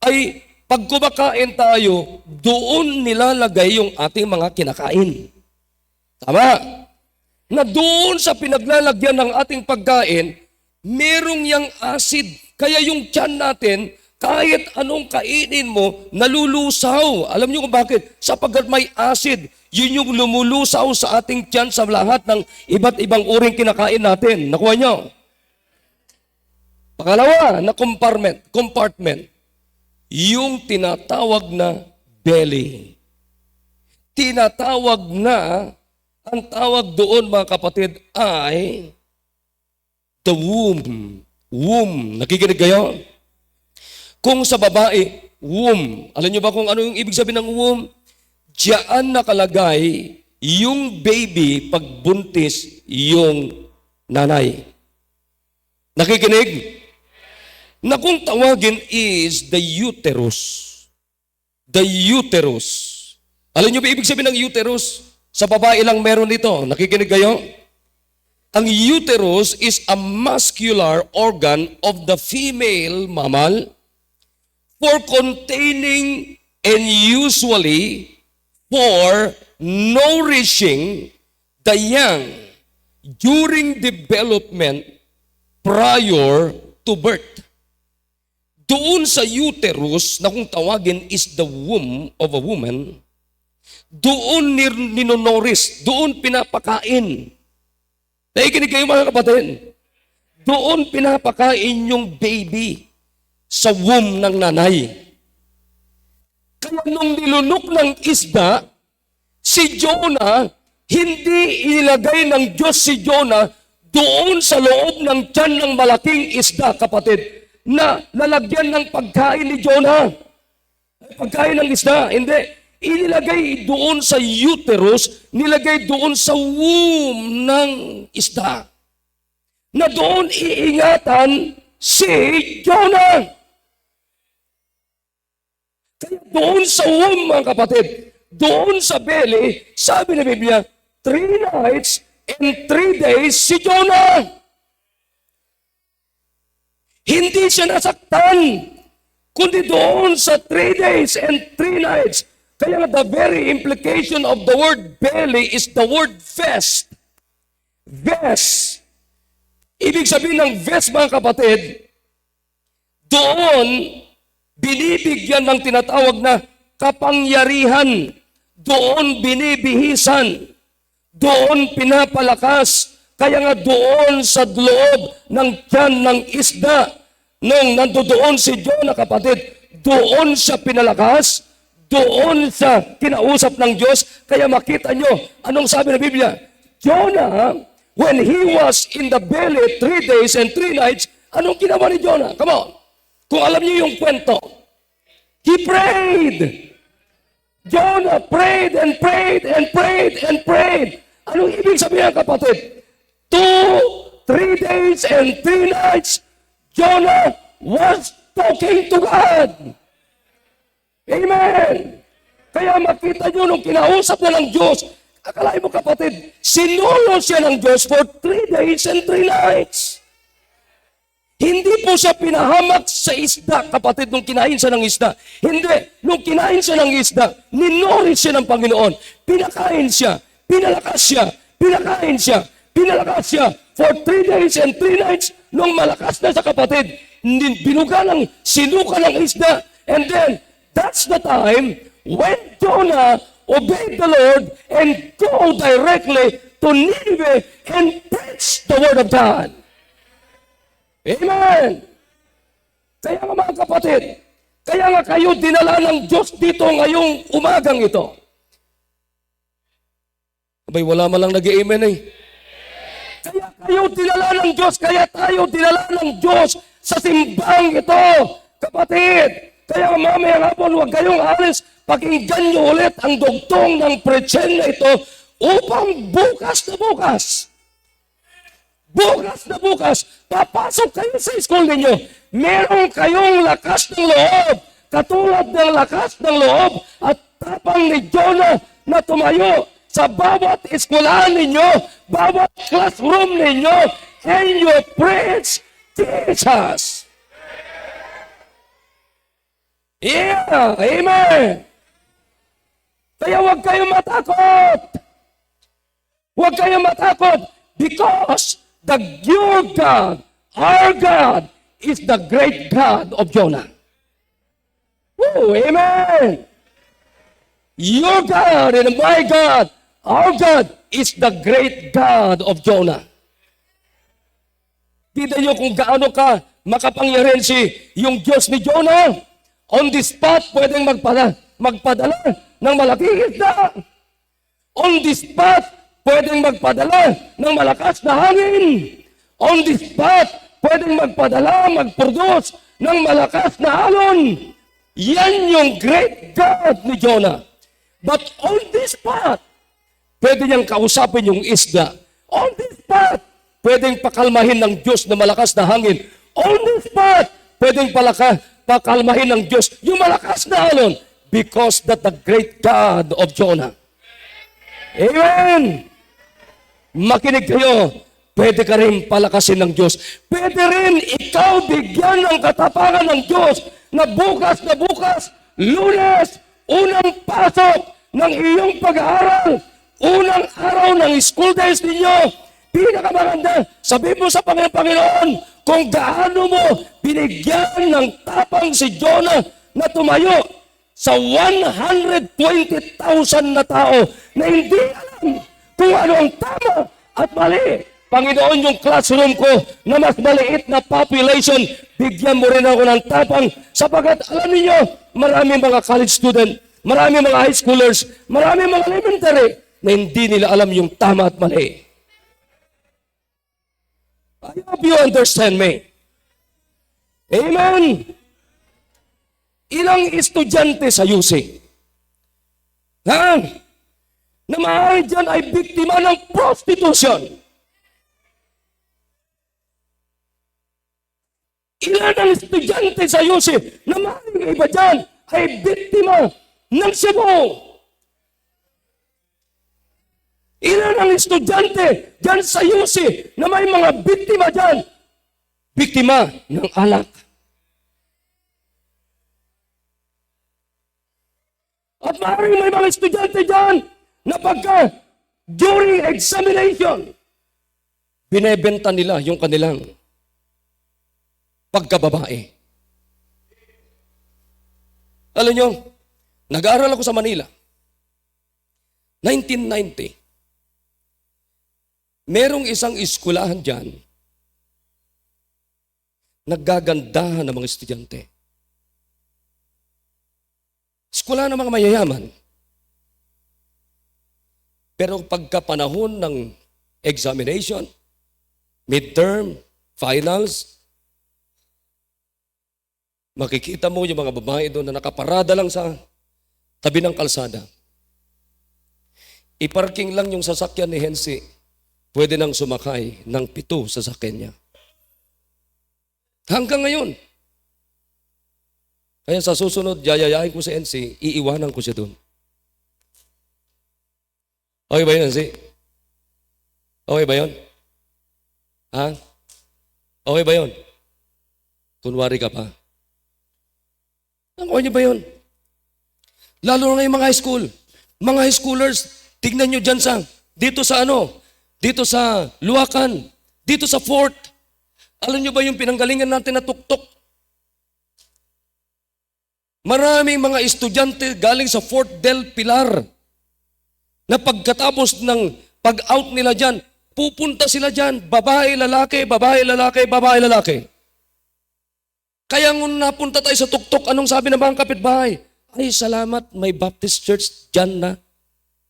ay pag kumakain tayo, doon nilalagay yung ating mga kinakain. Tama? Na doon sa pinaglalagyan ng ating pagkain, merong yang acid. Kaya yung tiyan natin, kahit anong kainin mo, nalulusaw. Alam niyo kung bakit? Sapagkat may acid. Yun yung lumulusaw sa ating tiyan sa lahat ng iba't ibang uring kinakain natin. Nakuha niyo? Pangalawa, na compartment. yung tinatawag na belly. Tinatawag na, ang tawag doon mga kapatid ay the womb. Womb. Nakikinig kayo? Kung sa babae, womb. Alam niyo ba kung ano yung ibig sabihin ng womb? Diyan nakalagay yung baby pagbuntis yung nanay. Nakikinig? Na kung tawagin is the uterus. The uterus. Alam niyo ba ibig sabihin ng uterus? Sa babae lang meron ito. Nakikinig kayo? Ang uterus is a muscular organ of the female mammal for containing and usually for nourishing the young during development prior to birth. Doon sa uterus, na kung tawagin is the womb of a woman, doon ninonoris, doon pinapakain. Nakikinig kayo mga kapatid? Doon pinapakain yung baby sa womb ng nanay. Kaya nung nilunok ng isda, si Jonah, hindi ilagay ng Diyos si Jonah doon sa loob ng tiyan ng malaking isda, kapatid, na lalagyan ng pagkain ni Jonah. Pagkain ng isda, hindi. Inilagay doon sa uterus, nilagay doon sa womb ng isda. Na doon iingatan si Jonah. Kaya doon sa womb, mga kapatid, doon sa belly, sabi ng Biblia, 3 nights and 3 days si Jonah. Hindi siya nasaktan, kundi doon sa 3 days and 3 nights. Kaya the very implication of the word belly is the word vest. Vest. Ibig sabihin ng vest, mga kapatid, doon binibigyan ng tinatawag na kapangyarihan. Doon binibihisan. Doon pinapalakas. Kaya nga doon sa loob ng tiyan ng isda, nung nandoon si Jonah, kapatid, doon siya pinalakas, doon sa kinausap ng Diyos. Kaya makita nyo, anong sabi ng Biblia? Jonah, when he was in the belly 3 days and 3 nights, anong ginawa ni Jonah? Come on. Kung alam niyo yung kwento, he prayed. Jonah prayed and prayed and prayed and prayed. Anong ibig sabihin, kapatid? 2, 3 days and 3 nights, Jonah was talking to God. Amen! Kaya makita nyo nung kinausap na ng Diyos, akalain mo, kapatid, sinulo siya ng Diyos for 3 days and 3 nights. Hindi po siya pinahamak sa isda, kapatid, nung kinain siya ng isda. Hindi. Nung kinain siya ng isda, ninoris siya ng Panginoon. Pinakain siya, pinalakas siya, pinakain siya, pinalakas siya for 3 days and 3 nights. Nung malakas na sa kapatid, binuga ng sinuka ng isda. And then, that's the time when Jonah obeyed the Lord and go directly to Nineveh and preach the word of God. Amen! Kaya nga, mga kapatid, kaya nga kayo dinala ng Diyos dito ngayong umagang ito. Abay, wala man lang nag-amen eh. Kaya kayo dinala ng Diyos, kaya tayo dinala ng Diyos sa simbang ito, kapatid. Kaya mamayang hapon, huwag kayong alis, pakinggan nyo ulit ang dugtong ng pretchen na ito upang bukas na bukas, papasok kayo sa school ninyo. Meron kayong lakas ng loob, katulad ng lakas ng loob at tapang ni Jonah na tumayo sa bawat eskwelahan ninyo, bawat classroom ninyo, and you preach Jesus. Yeah, amen. Kaya huwag kayong matakot. Huwag kayong matakot because your God, our God, is the great God of Jonah. Woo, amen. Your God and my God, our God, is the great God of Jonah. Kita nyo kung gaano ka makapangyarihan yung Diyos ni Jonah. On the spot, pwedeng magpadala ng malaking isda. On the spot, pwedeng magpadala ng malakas na hangin. On the spot, pwedeng mag-produce ng malakas na alon. Yan yung great God ni Jonah. But on the spot, pwede niyang kausapin yung isda. On the spot, pwedeng pakalmahin ng Diyos na malakas na hangin. On the spot, pwedeng pakalmahin ng Diyos yung malakas na alon. Because that the great God of Jonah. Amen! Makinig kayo, pwede ka rin palakasin ng Diyos. Pwede rin ikaw bigyan ng katapangan ng Diyos na bukas, Lunes, unang pasok ng iyong pag-aaral, unang araw ng school days ninyo, pinakamaganda, sabihin mo sa Panginoon kung gaano mo binigyan ng tapang si Jonah na tumayo sa 120,000 na tao na hindi alam kung ano ang tama at mali. Panginoon, yung classroom ko na mas maliit na population, bigyan mo rin ako ng tapang sapagat alam niyo, marami mga college student, marami mga high schoolers, marami mga elementary na hindi nila alam yung tama at mali. I hope you understand me. Amen. Ilang estudyante sa UC na maaari dyan ay biktima ng prostitution. Ilan ang estudyante sa UC na maaaring iba dyan ay biktima ng Cebu. Ilan ang estudyante dyan sa UC na may mga biktima dyan? Biktima ng alak. At maaaring may mga estudyante dyan na pagka during examination, binebenta nila yung kanilang pagkababae. Alam nyo, nag-aaral ako sa Manila. 1990. Merong isang eskulahan dyan, naggagandahan ng mga estudyante. Eskulahan ng mga mayayaman. Pero pagkapanahon ng examination, midterm, finals, makikita mo yung mga babae doon na nakaparada lang sa tabi ng kalsada. Iparking lang yung sasakyan ni Hensi, pwede nang sumakay ng 7 sasakyan niya. Hanggang ngayon. Kaya sa susunod, yayayain ko si Hensi, iiwanan ko siya doon. Okay ba yun, Hensi? Okay ba yun? Ha? Okay ba yun? Kunwari ka pa. Okay niyo ba yun? Lalo na ngayong mga high school. Mga high schoolers, tignan nyo dyan dito sa Luacan, dito sa Fort. Alam nyo ba yung pinanggalingan natin na tuktok? Maraming mga estudyante galing sa Fort del Pilar na pagkatapos ng pag-out nila dyan, pupunta sila dyan, babae, lalaki, babae, lalaki, babae, lalaki. Kaya nung napunta tayo sa tuktok, anong sabi ng mga kapitbahay? Ay, salamat, may Baptist Church dyan na.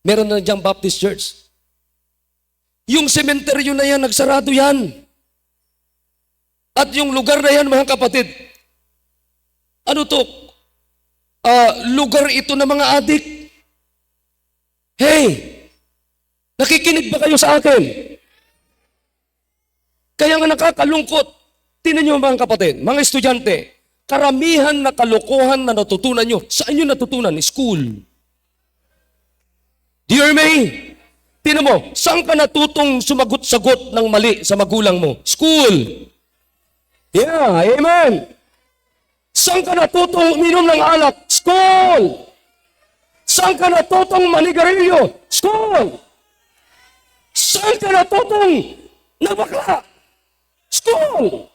Meron na dyan Baptist Church. Yung sementeryo na yan, nagsarado yan. At yung lugar na yan, mga kapatid, ano to? Lugar ito ng mga adik. Hey, nakikinig ba kayo sa akin? Kaya nga nakakalungkot. Tingnan niyo mga kapatid, mga estudyante, karamihan na kalokohan na natutunan nyo. Saan nyo natutunan? School. Do you hear me? Tingnan mo, saan ka natutong sumagot-sagot ng mali sa magulang mo? School. Yeah, amen. Saan ka natutong uminom ng alak? School. Saan ka natutong manigarilyo? School. Saan ka natutong nabakla? School.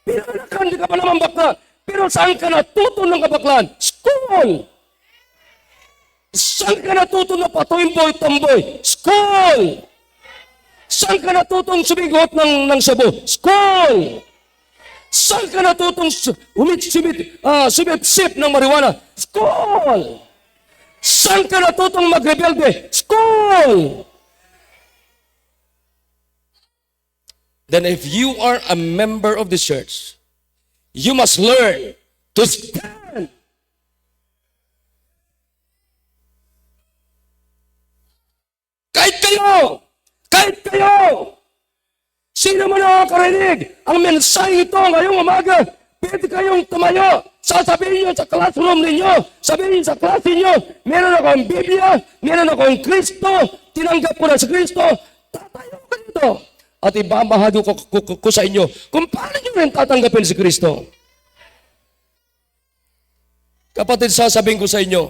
Pinanakan, di ka pa naman bakla. Pero saan ka natutong ng kabaklan? School. Saan ka natutong na patumboy-tamboy? School. Saan ka natutong sumigot ng Cebu? School. Saan ka natutong sumipsip ng marijuana? School! Saan ka natutong magrebelde? School! Then if you are a member of the church, you must learn to stand. Kahit kayo, sino man nakakarinig ang mensahe ito ngayong umaga, pwede kayong tumayo. Sasabihin nyo sa classroom ninyo, sabihin sa klase nyo, meron akong Biblia, meron akong Kristo, tinanggap ko na si Kristo, tatayo ka dito. At ibabahagi ko sa inyo kung paano nyo rin tatanggapin si Kristo. Kapatid, sasabihin ko sa inyo,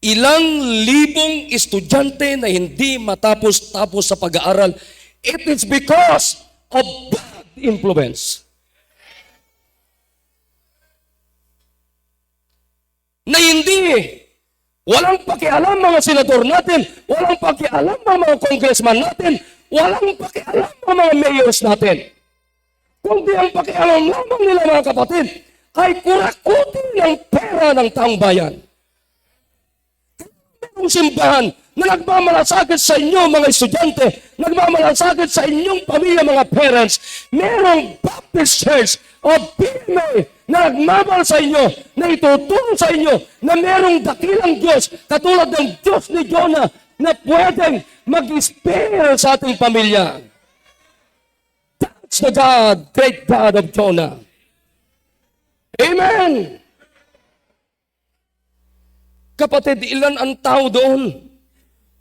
ilang libong estudyante na hindi matapos-tapos sa pag-aaral, it is because of bad influence. Na hindi, walang pakialam mga senador natin, walang pakialam mga congressman natin, walang pakialam mga mayors natin. Kundi ang pakialam lamang nila mga kapatid, ay kurakutin ng pera ng taong bayan. Merong simbahan na nagmamalasakit sa inyo mga estudyante, nagmamalasakit sa inyong pamilya mga parents, merong Baptist Church o PMA na nagmamahal sa inyo, na itutulong sa inyo na merong dakilang Diyos, katulad ng Diyos ni Jonah, na pwedeng mag-spare sa ating pamilya. That's the God, great God of Jonah. Amen! Kapatid, ilan ang tao doon?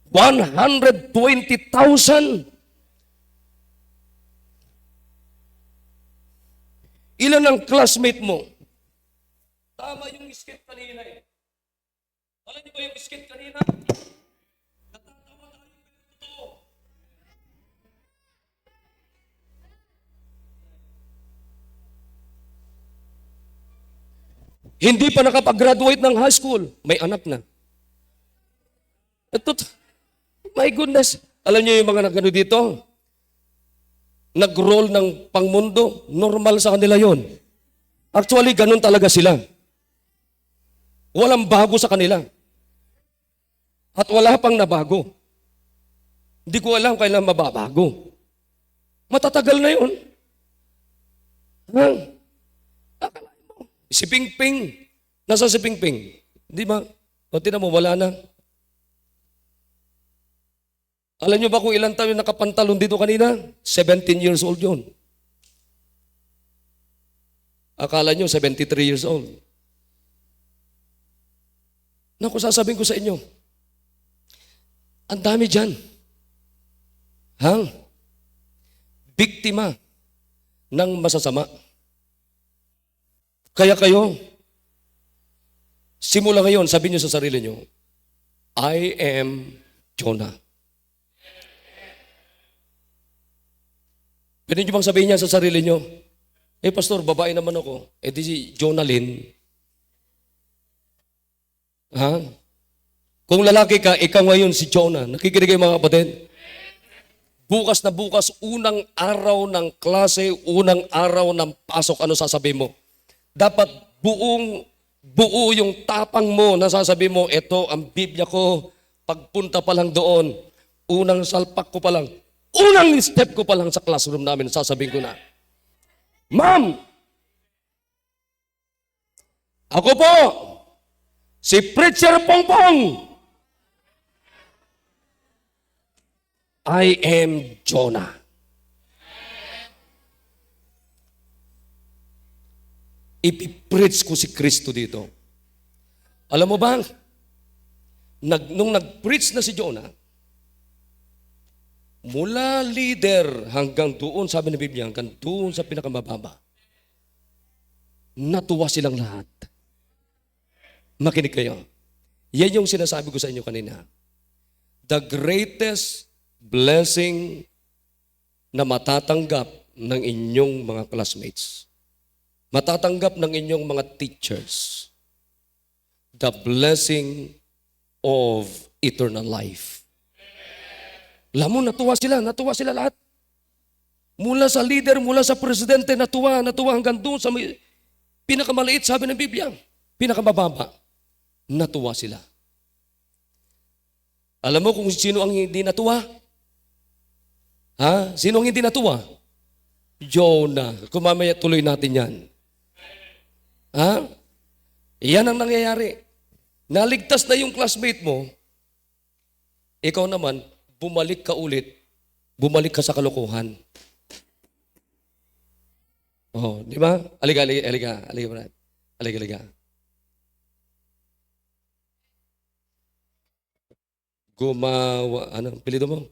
120,000. Ilan ang classmate mo? Tama yung skit kanina eh. Alam niyo ba yung skit kanina? Natatawa tayo pero totoo. Hindi pa nakapag-graduate ng high school, may anak na. Ito, my goodness. Alam niyo yung mga nagano dito? Nag-roll ng pangmundo, normal sa kanila yon. Actually, ganun talaga sila. Walang bago sa kanila. At wala pang nabago. Hindi ko alam kailan mababago. Matatagal na yun. Akala mo, si Pingping, nasa si Pingping. Di ba? O tinan mo, wala na. Alam niyo ba kung ilang taon yung nakapantalon dito kanina? 17 years old yun. Akala niyo 73 years old. Naku, sasabihin ko sa inyo, ang dami dyan. Biktima ng masasama. Kaya kayo, simula ngayon, sabihin niyo sa sarili niyo, I am Jonah. Pwede niyo bang sabihin niya sa sarili niyo, pastor, babae naman ako. Di si Jonalyn. Kung lalaki ka, ikaw ngayon si Jonah. Nakikinig kayo mga kapatid? Bukas na bukas, unang araw ng klase, unang araw ng pasok, ano sasabihin mo? Dapat buo yung tapang mo na sasabihin mo, ito ang Biblia ko, pagpunta pa lang doon, unang salpak ko pa lang, unang step ko pa lang sa classroom namin, sasabihin ko na, Ma'am, ako po, si Preacher Pongpong. I am Jonah. Ipipreach ko si Kristo dito. Alam mo ba, nung nag-preach na si Jonah, mula leader hanggang doon, sabi ng Biblia, hanggang doon sa pinakamababa, natuwa silang lahat. Makinig kayo. Yan yung sinasabi ko sa inyo kanina. The greatest blessing na matatanggap ng inyong mga classmates, matatanggap ng inyong mga teachers, the blessing of eternal life. Alam mo, natuwa sila lahat. Mula sa leader, mula sa presidente, natuwa hanggang doon sa pinakamaliit, sabi ng Biblia, pinakamababa, natuwa sila. Alam mo kung sino ang hindi natuwa? Ha? Sino ang hindi natuwa? Jonah. Kung mamaya tuloy natin yan. Ha? Yan ang nangyayari. Naligtas na yung classmate mo, ikaw naman, bumalik ka ulit, bumalik ka sa kalokohan. Oh, di ba? Aliga, Brad. Aliga. Ano, pilido mo?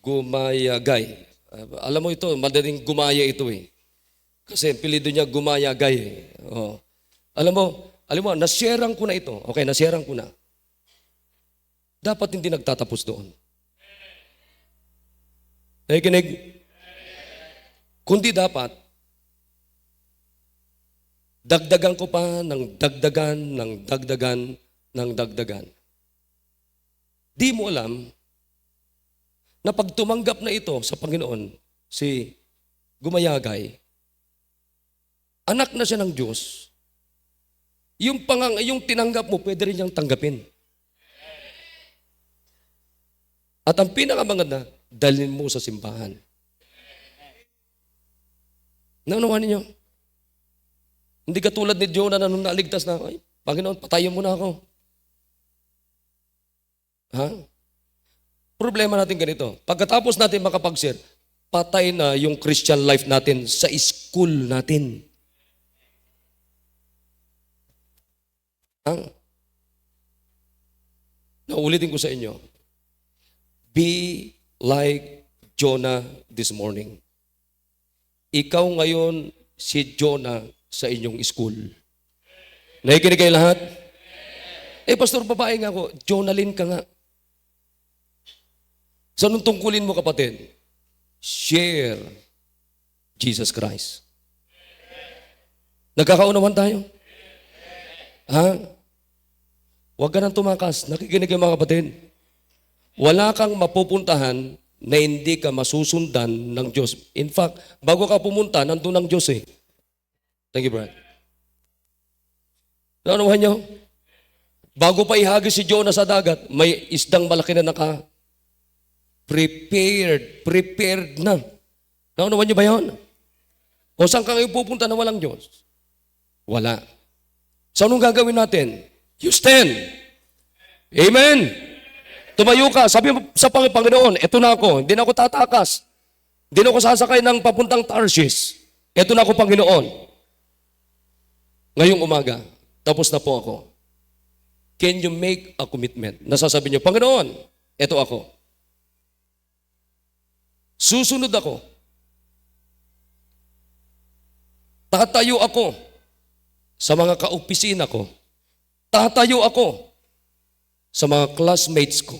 Gumayagay. Alam mo ito, madaling gumaya ito eh. Kasi pilido niya Gumayagay eh. Oh. Alam mo, nasharean ko na ito. Okay, nasharean ko na. Dapat hindi nagtatapos doon. Nakikinig? Kundi dapat, dagdagan ko pa ng dagdagan. Di mo alam na pag tumanggap na ito sa Panginoon, si Gumayagay, anak na siya ng Diyos, yung tinanggap mo, pwede rin niyang tanggapin. At ang pinakamaganda, dalhin mo sa simbahan. Naunawan ninyo? Hindi katulad ni Jonah na nung naligtas na, ay, Panginoon, patayin mo na ako. Ha? Problema natin ganito. Pagkatapos natin makapag-share, patay na yung Christian life natin sa school natin. Ha? Naulitin ko sa inyo, be like Jonah this morning. Ikaw ngayon si Jonah sa inyong school. Nakikinig kayo lahat? Pastor, babae nga ako. Jonalyn ka nga. So, anong tungkulin mo, kapatid? Share Jesus Christ. Nagkakaunawan tayo? Ha? Huwag ka nang tumakas. Nakikinig kayo, mga kapatid. Wala kang mapupuntahan na hindi ka masusundan ng Diyos. In fact, bago ka pumunta, nandun ang Diyos eh. Thank you, Brad. Naunawan nyo? Bago pa ihagis si Jonah sa dagat, may isdang malaki na prepared na. Naunawan nyo ba yun? O saan ka ngayon pupunta na walang Diyos? Wala. So anong gagawin natin? You stand. Amen. Tumayo ka. Sabi mo sa Panginoon, eto na ako. Hindi na ako tatakas. Hindi na ako sasakay ng papuntang Tarshish. Eto na ako, Panginoon. Ngayong umaga, tapos na po ako. Can you make a commitment? Nasasabi niyo, Panginoon, eto ako. Susunod ako. Tatayo ako sa mga kaopisina ko. Tatayo ako sa mga classmates ko.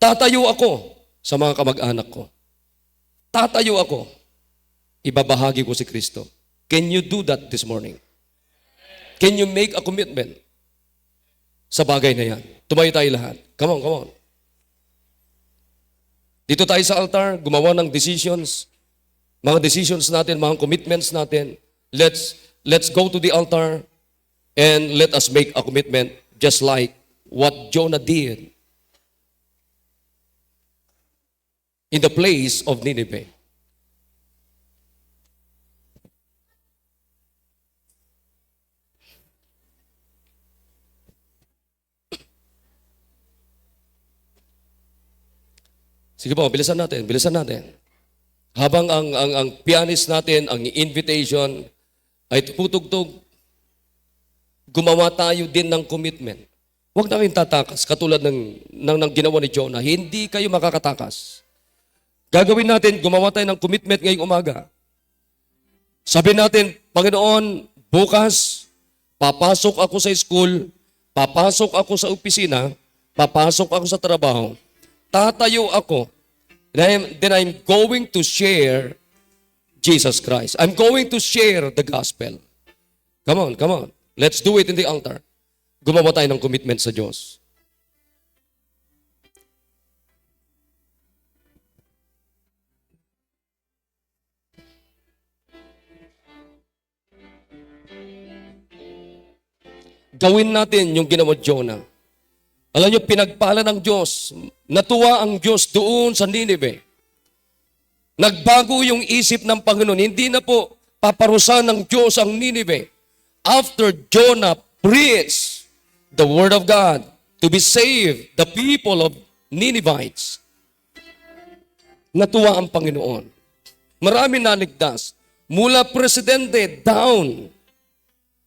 Tatayo ako sa mga kamag-anak ko. Tatayo ako. Ibabahagi ko si Kristo. Can you do that this morning? Can you make a commitment sa bagay na yan? Tumayo tayo lahat. Come on. Dito tayo sa altar, gumawa ng decisions. Mga decisions natin, mga commitments natin. Let's go to the altar and let us make a commitment just like what Jonah did in the place of Nineveh. Sige po, bilisan natin. Habang ang pianist natin, ang invitation ay tuputugtog, gumawa tayo din ng commitment. Huwag na kayong tatakas, katulad ng ginawa ni Jonah. Hindi kayo makakatakas. Gagawin natin, gumawa tayo ng commitment ngayong umaga. Sabi natin, Panginoon, bukas, papasok ako sa school, papasok ako sa opisina, papasok ako sa trabaho, tatayo ako, then I'm going to share Jesus Christ. I'm going to share the gospel. Come on. Let's do it in the altar. Gumawa tayo ng commitment sa Diyos. gawin natin yung ginawa Jonah. Alam niyo, pinagpala ng Diyos. Natuwa ang Diyos doon sa Nineveh. Nagbago yung isip ng Panginoon. Hindi na po paparusahan ng Diyos ang Nineveh. After Jonah preached the word of God to be saved, the people of Ninevites, natuwa ang Panginoon. Marami naligtas. Mula presidente down.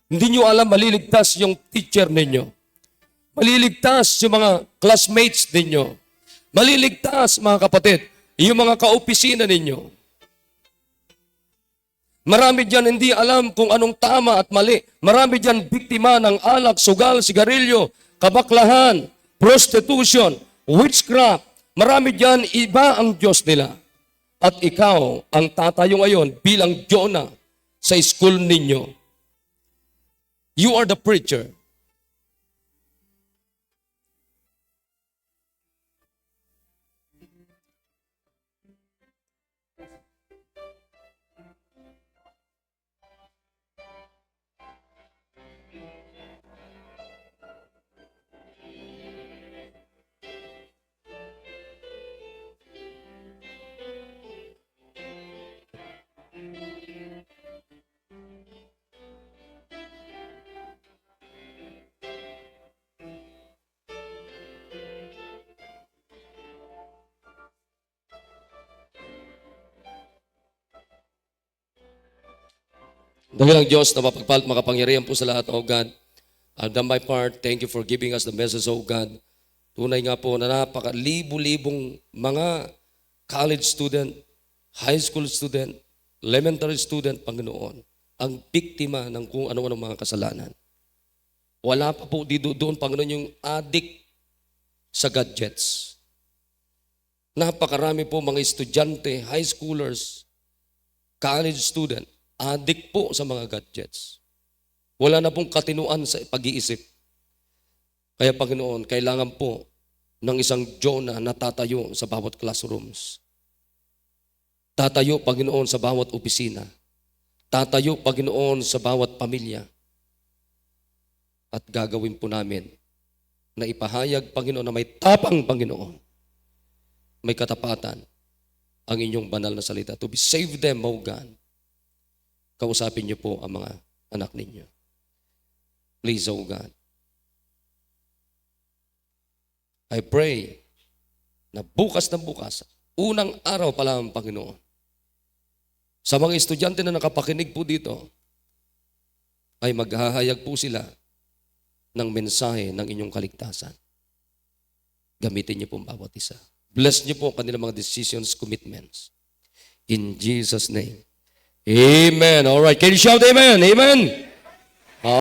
Hindi nyo alam, maliligtas yung teacher ninyo. Maliligtas yung mga classmates ninyo. Maliligtas, mga kapatid, yung mga kaopisina ninyo. Marami dyan hindi alam kung anong tama at mali. Marami dyan biktima ng alak, sugal, sigarilyo, kabaklahan, prostitution, witchcraft. Marami dyan iba ang Diyos nila. At ikaw ang tatayo ngayon bilang Jonah sa school ninyo. You are the preacher. Dahil ang Diyos na mapagpalit makapangyarihan po sa lahat, O God. I've done my part. Thank you for giving us the message, O God. Tunay nga po na napaka-libu-libong mga college student, high school student, elementary student, Panginoon, ang biktima ng kung ano-ano mga kasalanan. Wala pa po dito doon, Panginoon, yung addict sa gadgets. Napakarami po mga estudyante, high schoolers, college student, addict po sa mga gadgets. Wala na pong katinuan sa pag-iisip. Kaya Panginoon, kailangan po ng isang Jonah na tatayo sa bawat classrooms. Tatayo, Panginoon, sa bawat opisina. Tatayo, Panginoon, sa bawat pamilya. At gagawin po namin na ipahayag, Panginoon, na may tapang, Panginoon. May katapatan ang inyong banal na salita. To be save them, O God. Kausapin niyo po ang mga anak ninyo. Please, O God. I pray na bukas na bukas, unang araw pa lang, Panginoon, sa mga estudyante na nakapakinig po dito, ay maghahayag po sila ng mensahe ng inyong kaligtasan. Gamitin niyo po ang bawat isa. Bless niyo po ang kanilang mga decisions, commitments. In Jesus' name. Amen. All right. Can you shout amen? Amen.